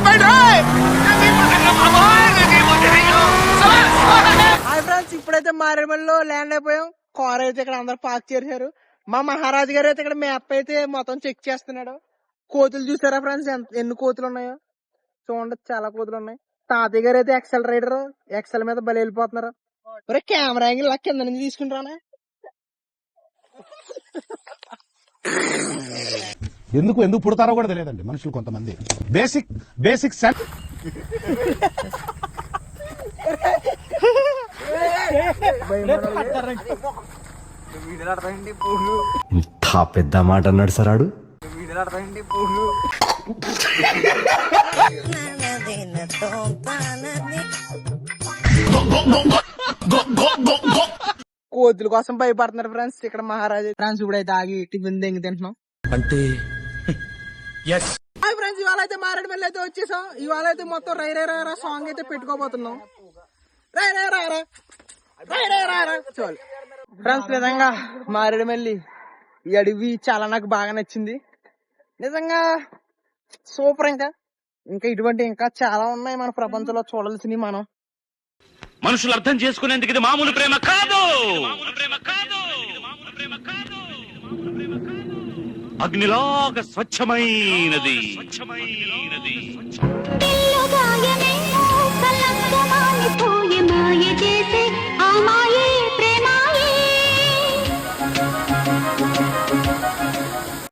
Hi friends, ఇప్పుడైతే మారేడుమల్లిలో land అయిపోయాం. Car అయితే ఇక్కడ అందరు పార్క్ చేశారు. మా మహారాజు గారు అయితే ఇక్కడ మ్యాప్ అయితే మొత్తం చెక్ చేస్తున్నాడు. కోతులు చూసారా ఫ్రెండ్స్, ఎన్ని కోతులు ఉన్నాయో చూడండి, చాలా కోతులు ఉన్నాయి. తాతయ్య గారు అయితే ఎక్సెల్ రైడర్, ఎక్సెల్ మీద బలి వెళ్ళిపోతున్నారు. ఒరే కెమెరా యాంగిల్ కింద నుంచి తీసుకుంటారా? ఎందుకు ఎందుకు పుడతారో కూడా తెలియదండి మనుషులు కొంతమంది. Basic sense. ఇంత పెద్ద మాట అన్నాడు సరాడు. కోతుల కోసం భయపడుతున్నారు ఫ్రెండ్స్ ఇక్కడ మహారాజు. ఫ్రెండ్స్ ఇప్పుడైతే ఆగి టిఫిన్ దెంగి తింటున్నాం అంటే హాయ్ ఫ్రెండ్స్, ఇవాళ అయితే మారేడుమల్లి అయితే వచ్చేసాం. ఇవాళ అయితే మొత్తం రై రే రా సాంగ్ అయితే పెట్టుకోబోతున్నాం. రై రే రా రై రే రా చాలు ఫ్రెండ్స్. నిజంగా మారేడుమల్లి ఈ అడవి చాలా నాకు బాగా నచ్చింది. నిజంగా సూపర్. ఇంకా ఇటువంటి ఇంకా చాలా ఉన్నాయి మన ప్రపంచంలో చూడాల్సినవి. మనం మనుషులు అర్థం చేసుకునేందుకు ఇది మామూలు ప్రేమ కాదు. అగ్నిలాగా స్వచ్ఛమైనది.